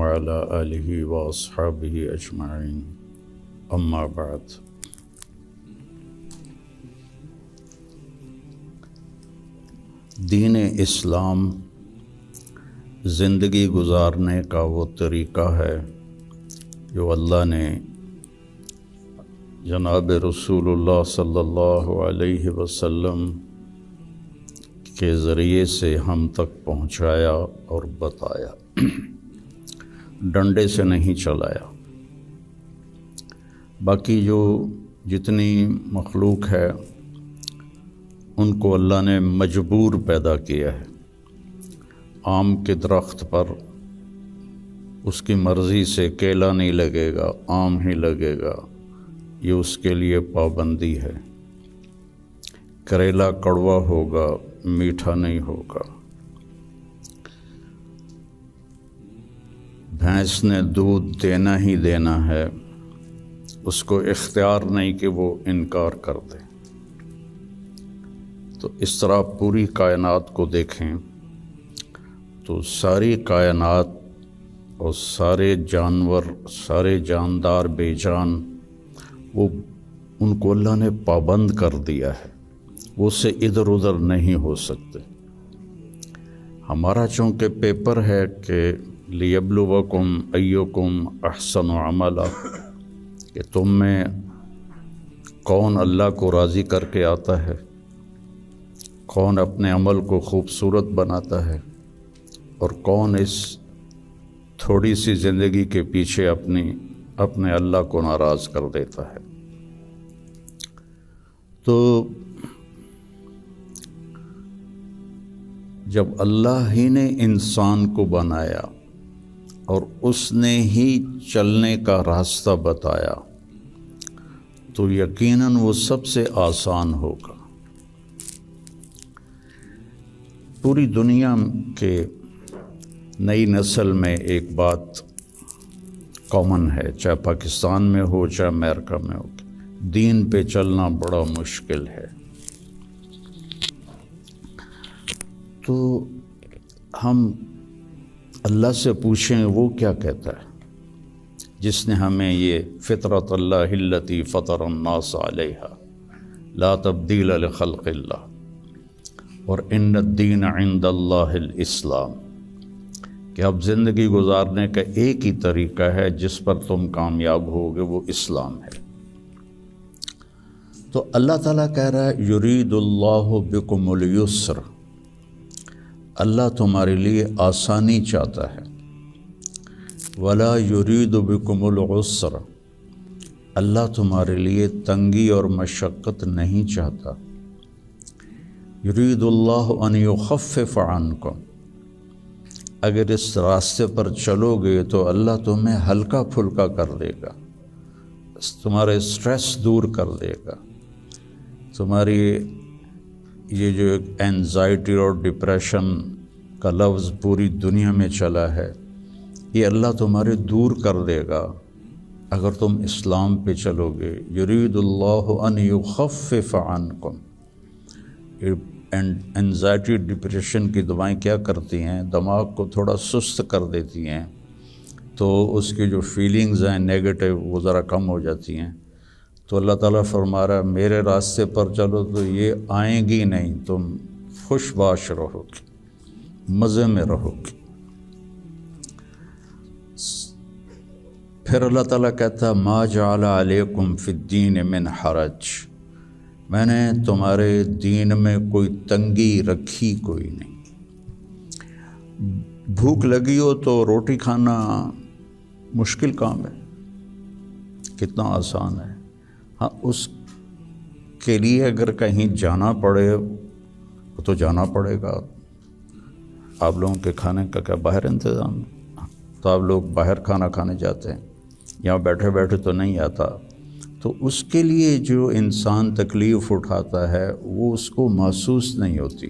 وعلى آلہ واصحابہ اجمعین اما بعد۔ دین اسلام زندگی گزارنے کا وہ طریقہ ہے جو اللہ نے جناب رسول اللہ صلی اللہ علیہ وسلم کے ذریعے سے ہم تک پہنچایا اور بتایا، ڈنڈے سے نہیں چلایا۔ باقی جو جتنی مخلوق ہے ان کو اللہ نے مجبور پیدا کیا ہے۔ آم کے درخت پر اس کی مرضی سے کیلا نہیں لگے گا، آم ہی لگے گا، یہ اس کے لیے پابندی ہے۔ کریلا کڑوا ہوگا، میٹھا نہیں ہوگا۔ بھینس نے دودھ دینا ہی دینا ہے، اس کو اختیار نہیں کہ وہ انکار کر دے۔ تو اس طرح پوری کائنات کو دیکھیں تو ساری کائنات اور سارے جانور، سارے جاندار بے جان، وہ ان کو اللہ نے پابند کر دیا ہے، وہ سے ادھر ادھر نہیں ہو سکتے۔ ہمارا چونکہ پیپر ہے کہ لیبلوکم ایکم احسن عملا، کہ تم میں کون اللہ کو راضی کر کے آتا ہے، کون اپنے عمل کو خوبصورت بناتا ہے، اور کون اس تھوڑی سی زندگی کے پیچھے اپنے اللہ کو ناراض کر دیتا ہے۔ تو جب اللہ ہی نے انسان کو بنایا اور اس نے ہی چلنے کا راستہ بتایا تو یقیناً وہ سب سے آسان ہوگا۔ پوری دنیا کے نئی نسل میں ایک بات کامن ہے، چاہے پاکستان میں ہو چاہے امریکہ میں ہو، دین پہ چلنا بڑا مشکل ہے۔ تو ہم اللہ سے پوچھیں وہ کیا کہتا ہے جس نے ہمیں یہ فطرت اللہ التی فطر الناس علیہا لا تبدیل لخلق اللہ اور ان الدین عند اللہ الاسلام، کہ اب زندگی گزارنے کا ایک ہی طریقہ ہے جس پر تم کامیاب ہوگے، وہ اسلام ہے۔ تو اللہ تعالیٰ کہہ رہا ہے یرید اللہ بکم الیسر، اللہ تمہارے لیے آسانی چاہتا ہے، ولا یرید بکم العسر، اللہ تمہارے لیے تنگی اور مشقت نہیں چاہتا۔ یرید اللہ ان یخفف عنکم، اگر اس راستے پر چلو گے تو اللہ تمہیں ہلکا پھلکا کر دے گا، تمہارے سٹریس دور کر دے گا، تمہاری یہ جو ایک اینزائٹی اور ڈپریشن کا لفظ پوری دنیا میں چلا ہے، یہ اللہ تمہارے دور کر دے گا اگر تم اسلام پہ چلو گے۔ یرید اللہ ان یخفف عنکم، اینزائٹی ڈپریشن کی دوائیں کیا کرتی ہیں؟ دماغ کو تھوڑا سست کر دیتی ہیں، تو اس کی جو فیلنگز ہیں نیگیٹو وہ ذرا کم ہو جاتی ہیں۔ تو اللہ تعالیٰ فرما رہا ہے میرے راستے پر چلو تو یہ آئیں گی نہیں، تم خوش باش رہو گے، مزے میں رہو گے۔ پھر اللہ تعالیٰ کہتا ہے ما جعل علیکم فی الدین من حرج، میں نے تمہارے دین میں کوئی تنگی رکھی کوئی نہیں۔ بھوک لگی ہو تو روٹی کھانا مشکل کام ہے، کتنا آسان ہے۔ ہاں، اس کے لیے اگر کہیں جانا پڑے تو جانا پڑے گا۔ آپ لوگوں کے کھانے کا کیا باہر انتظام؟ تو آپ لوگ باہر کھانا کھانے جاتے ہیں، یہاں بیٹھے بیٹھے تو نہیں آتا۔ تو اس کے لیے جو انسان تکلیف اٹھاتا ہے وہ اس کو محسوس نہیں ہوتی۔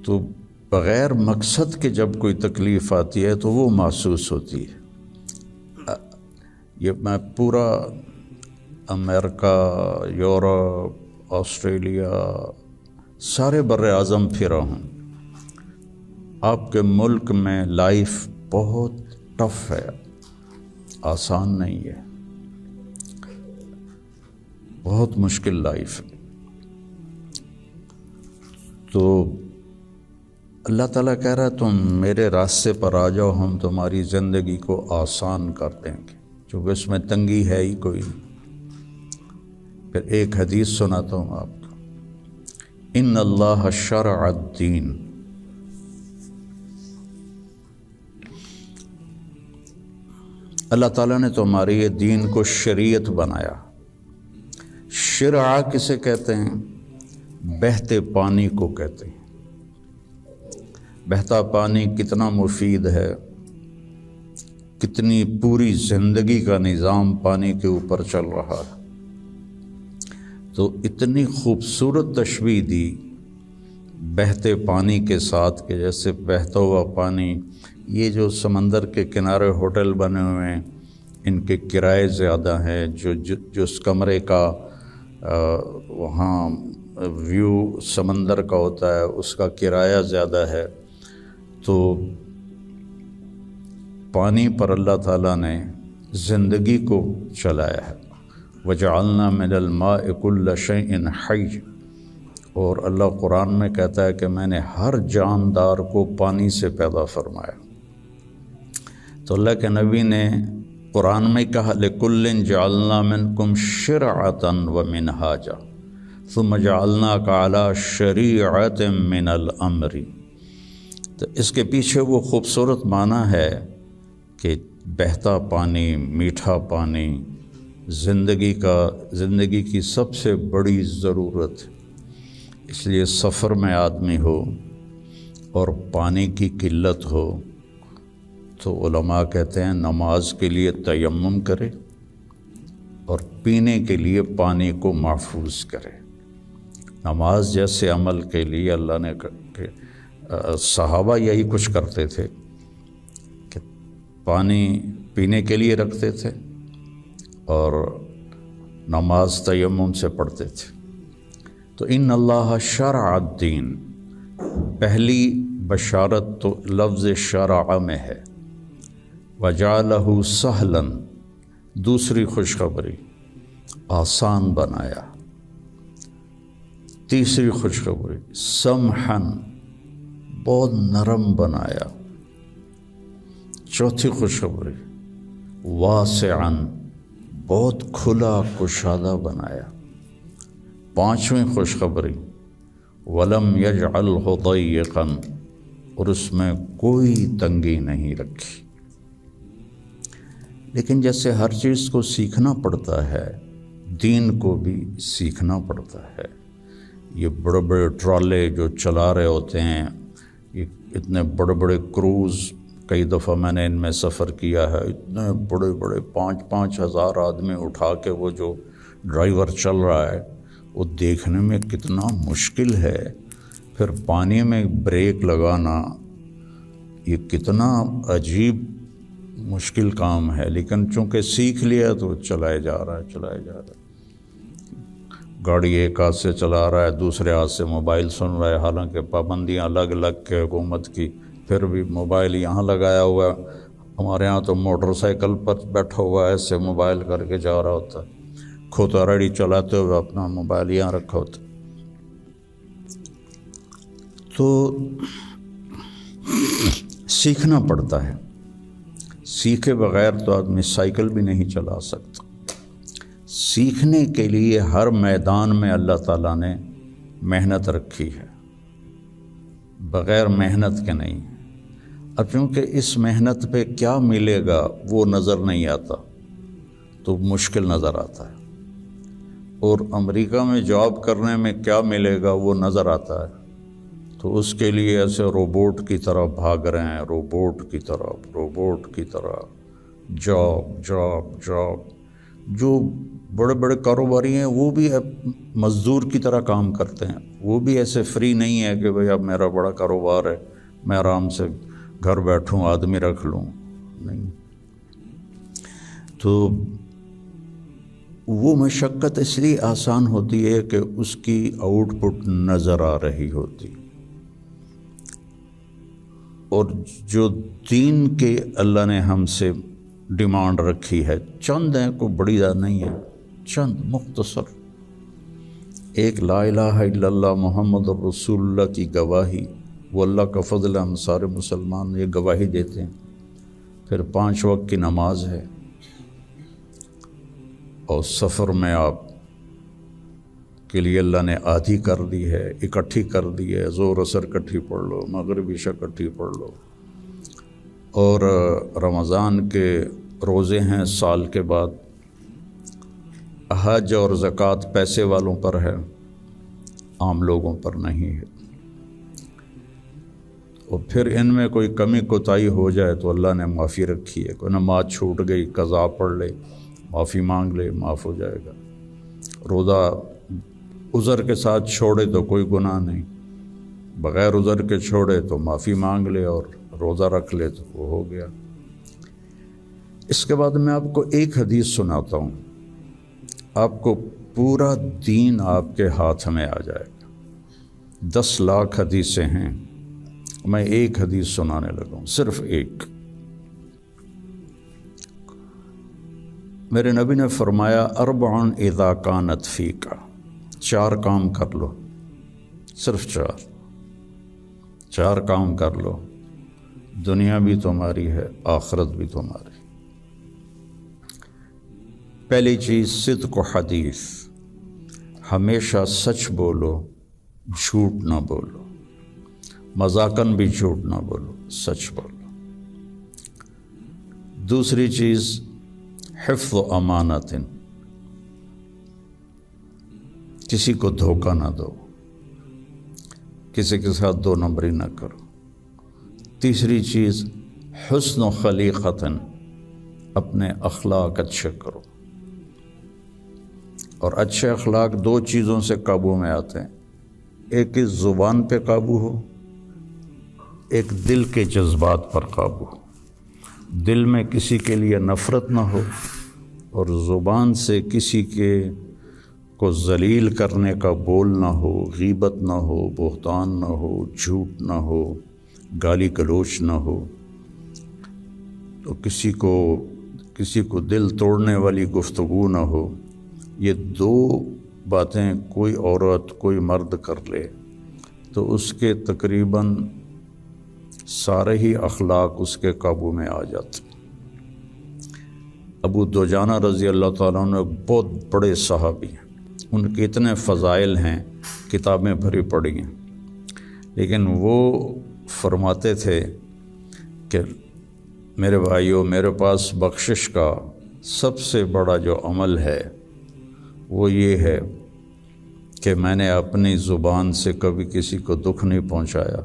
تو بغیر مقصد کے جب کوئی تکلیف آتی ہے تو وہ محسوس ہوتی ہے۔ یہ میں پورا امریکہ، یورپ، آسٹریلیا، سارے بر اعظم پھرا ہوں، آپ کے ملک میں لائف بہت ٹف ہے، آسان نہیں ہے، بہت مشکل لائف ہے۔ تو اللہ تعالیٰ کہہ رہا ہے تم میرے راستے پر آ جاؤ، ہم تمہاری زندگی کو آسان کر دیں گے، چونکہ اس میں تنگی ہے ہی کوئی نہیں۔ پھر ایک حدیث سناتا ہوں آپ کو، ان اللہ شرع الدین، اللہ تعالیٰ نے تمہارے یہ دین کو شریعت بنایا۔ شرع کسے کہتے ہیں؟ بہتے پانی کو کہتے ہیں۔ بہتا پانی کتنا مفید ہے، کتنی پوری زندگی کا نظام پانی کے اوپر چل رہا ہے۔ تو اتنی خوبصورت تشبیہ دی بہتے پانی کے ساتھ کہ جیسے بہتا ہوا پانی، یہ جو سمندر کے کنارے ہوٹل بنے ہوئے ہیں ان کے کرائے زیادہ ہیں، جو اس کمرے کا وہاں ویو سمندر کا ہوتا ہے اس کا کرایہ زیادہ ہے۔ تو پانی پر اللہ تعالیٰ نے زندگی کو چلایا ہے۔ وَجَعَلْنَا مِنَ الْمَاءِ كُلَّ شَيْءٍ حَيٍّ، اور اللہ قرآن میں کہتا ہے کہ میں نے ہر جاندار کو پانی سے پیدا فرمایا۔ تو اللہ کے نبی نے قرآن میں کہا لِكُلٍّ جَعَلْنَا مِنْكُمْ شِرْعَةً وَمِنْهَاجًا ثُمَّ جَعَلْنَاكَ عَلَى شَرِيعَةٍ مِنَ الْأَمْرِ۔ تو اس کے پیچھے وہ خوبصورت معنی ہے کہ بہتا پانی، میٹھا پانی زندگی کی سب سے بڑی ضرورت ہے۔ اس لیے سفر میں آدمی ہو اور پانی کی قلت ہو تو علماء کہتے ہیں نماز کے لیے تیمم کرے اور پینے کے لیے پانی کو محفوظ کرے۔ نماز جیسے عمل کے لیے اللہ نے صحابہ یہی کچھ کرتے تھے کہ پانی پینے کے لیے رکھتے تھے اور نماز تیمم سے پڑھتے تھے۔ تو ان اللہ شرع الدین، پہلی بشارت تو لفظ شرع میں ہے، وجعلہ سہلا، دوسری خوشخبری آسان بنایا، تیسری خوشخبری سمحن، بہت نرم بنایا، چوتھی خوشخبری واسعن، بہت کھلا کشادہ بنایا، پانچویں خوشخبری ولم یجعلہ ضیقا، اور اس میں کوئی تنگی نہیں رکھی۔ لیکن جیسے ہر چیز کو سیکھنا پڑتا ہے، دین کو بھی سیکھنا پڑتا ہے۔ یہ بڑے بڑے ٹرالے جو چلا رہے ہوتے ہیں، یہ اتنے بڑے بڑے کروز، کئی دفعہ میں نے ان میں سفر کیا ہے، اتنے بڑے بڑے 5-5 ہزار آدمی اٹھا کے وہ جو ڈرائیور چل رہا ہے وہ دیکھنے میں کتنا مشکل ہے۔ پھر پانی میں بریک لگانا یہ کتنا عجیب مشکل کام ہے، لیکن چونکہ سیکھ لیا تو چلائے جا رہا ہے۔ گاڑی ایک ہاتھ سے چلا رہا ہے، دوسرے ہاتھ سے موبائل سن رہا ہے، حالانکہ پابندیاں الگ الگ کے حکومت کی، پھر بھی موبائل یہاں لگایا ہوا ہے۔ ہمارے ہاں تو موٹر سائیکل پر بیٹھا ہوا ہے، ایسے موبائل کر کے جا رہا ہوتا ہے، کھوتا ریڈی چلاتے ہوئے اپنا موبائل یہاں رکھا ہوتا ہے۔ تو سیکھنا پڑتا ہے، سیکھے بغیر تو آدمی سائیکل بھی نہیں چلا سکتا۔ سیکھنے کے لیے ہر میدان میں اللہ تعالیٰ نے محنت رکھی ہے، بغیر محنت کے نہیں۔ اب چونکہ اس محنت پہ کیا ملے گا وہ نظر نہیں آتا تو مشکل نظر آتا ہے، اور امریکہ میں جاب کرنے میں کیا ملے گا وہ نظر آتا ہے، تو اس کے لیے ایسے روبوٹ کی طرح بھاگ رہے ہیں، روبوٹ کی طرح جاب۔ جو بڑے بڑے کاروباری ہیں وہ بھی اب مزدور کی طرح کام کرتے ہیں، وہ بھی ایسے فری نہیں ہے کہ بھئی اب میرا بڑا کاروبار ہے میں آرام سے گھر بیٹھوں آدمی رکھ لوں، نہیں۔ تو وہ مشقت اس لیے آسان ہوتی ہے کہ اس کی آؤٹ پٹ نظر آ رہی ہوتی۔ اور جو دین کے اللہ نے ہم سے ڈیمانڈ رکھی ہے چند ہیں، کوئی بڑی بات نہیں ہے، چند مختصر، ایک لا الہ الا اللہ محمد رسول اللہ کی گواہی، وہ اللہ کا فضل، ہم سارے مسلمان یہ گواہی دیتے ہیں، پھر 5 وقت کی نماز ہے، اور سفر میں آپ کے لیے اللہ نے آدھی کر دی ہے، اکٹھی کر دی ہے، ظہر عصر اکٹھی پڑھ لو، مغرب عشاء اکٹھی پڑھ لو، اور رمضان کے روزے ہیں سال کے بعد، حج اور زکوٰۃ پیسے والوں پر ہے، عام لوگوں پر نہیں ہے، اور پھر ان میں کوئی کمی کوتاہی ہو جائے تو اللہ نے معافی رکھی ہے، کوئی نماز چھوٹ گئی قضا پڑھ لے، معافی مانگ لے، معاف ہو جائے گا، روزہ عذر کے ساتھ چھوڑے تو کوئی گناہ نہیں، بغیر عذر کے چھوڑے تو معافی مانگ لے اور روزہ رکھ لے تو وہ ہو گیا۔ اس کے بعد میں آپ کو ایک حدیث سناتا ہوں، آپ کو پورا دین آپ کے ہاتھ میں آ جائے گا۔ 10 لاکھ حدیثیں ہیں، میں ایک حدیث سنانے لگا ہوں، صرف ایک۔ میرے نبی نے فرمایا 4 اذا کانت فیک، 4 کام کر لو، صرف 4 کام کر لو، دنیا بھی تمہاری ہے، آخرت بھی تمہاری۔ پہلی چیز صدق و حدیث، ہمیشہ سچ بولو، جھوٹ نہ بولو، مذاقاً بھی جھوٹ نہ بولو، سچ بولو۔ دوسری چیز حفظ و امانت، کسی کو دھوکہ نہ دو، کسی کے ساتھ 2 نمبری نہ کرو۔ تیسری چیز حسن و خلیقت، اپنے اخلاق اچھے کرو، اور اچھے اخلاق 2 چیزوں سے قابو میں آتے ہیں، ایک اس زبان پہ قابو ہو، ایک دل کے جذبات پر قابو ہو، دل میں کسی کے لیے نفرت نہ ہو، اور زبان سے کسی کے کو ذلیل کرنے کا بول نہ ہو، غیبت نہ ہو، بہتان نہ ہو، جھوٹ نہ ہو، گالی گلوچ نہ ہو، تو کسی کو دل توڑنے والی گفتگو نہ ہو۔ یہ 2 باتیں کوئی عورت کوئی مرد کر لے تو اس کے تقریباً سارے ہی اخلاق اس کے قابو میں آ جاتے۔ ابو دجانہ رضی اللہ تعالیٰ عنہ بہت بڑے صحابی ہیں، ان کے اتنے فضائل ہیں، کتابیں بھری پڑی ہیں، لیکن وہ فرماتے تھے کہ میرے بھائیوں، میرے پاس بخشش کا سب سے بڑا جو عمل ہے وہ یہ ہے کہ میں نے اپنی زبان سے کبھی کسی کو دکھ نہیں پہنچایا،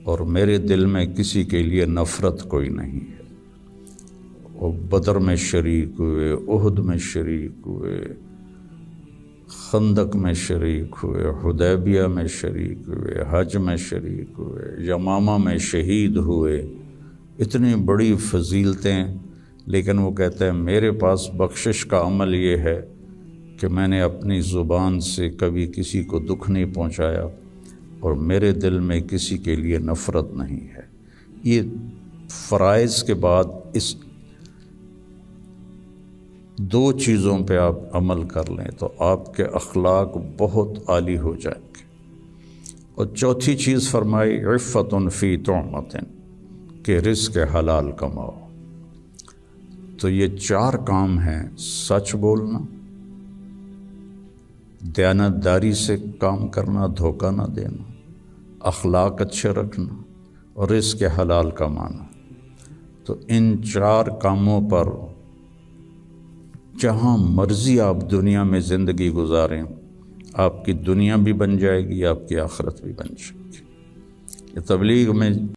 اور میرے دل میں کسی کے لیے نفرت کوئی نہیں ہے۔ وہ بدر میں شریک ہوئے، احد میں شریک ہوئے، خندق میں شریک ہوئے، حدیبیہ میں شریک ہوئے، حج میں شریک ہوئے، یمامہ میں شہید ہوئے، اتنی بڑی فضیلتیں، لیکن وہ کہتے ہیں میرے پاس بخشش کا عمل یہ ہے کہ میں نے اپنی زبان سے کبھی کسی کو دکھ نہیں پہنچایا، اور میرے دل میں کسی کے لیے نفرت نہیں ہے۔ یہ فرائض کے بعد اس 2 چیزوں پہ آپ عمل کر لیں تو آپ کے اخلاق بہت عالی ہو جائیں گے۔ اور چوتھی چیز فرمائی عفت فی طعمۃ، کہ رزق حلال کماؤ۔ تو یہ 4 کام ہیں، سچ بولنا، دیانتداری سے کام کرنا، دھوکہ نہ دینا، اخلاق اچھے رکھنا، اور رزق حلال کمانا۔ تو ان 4 کاموں پر جہاں مرضی آپ دنیا میں زندگی گزاریں، آپ کی دنیا بھی بن جائے گی، آپ کی آخرت بھی بن جائے گی۔ یہ تبلیغ میں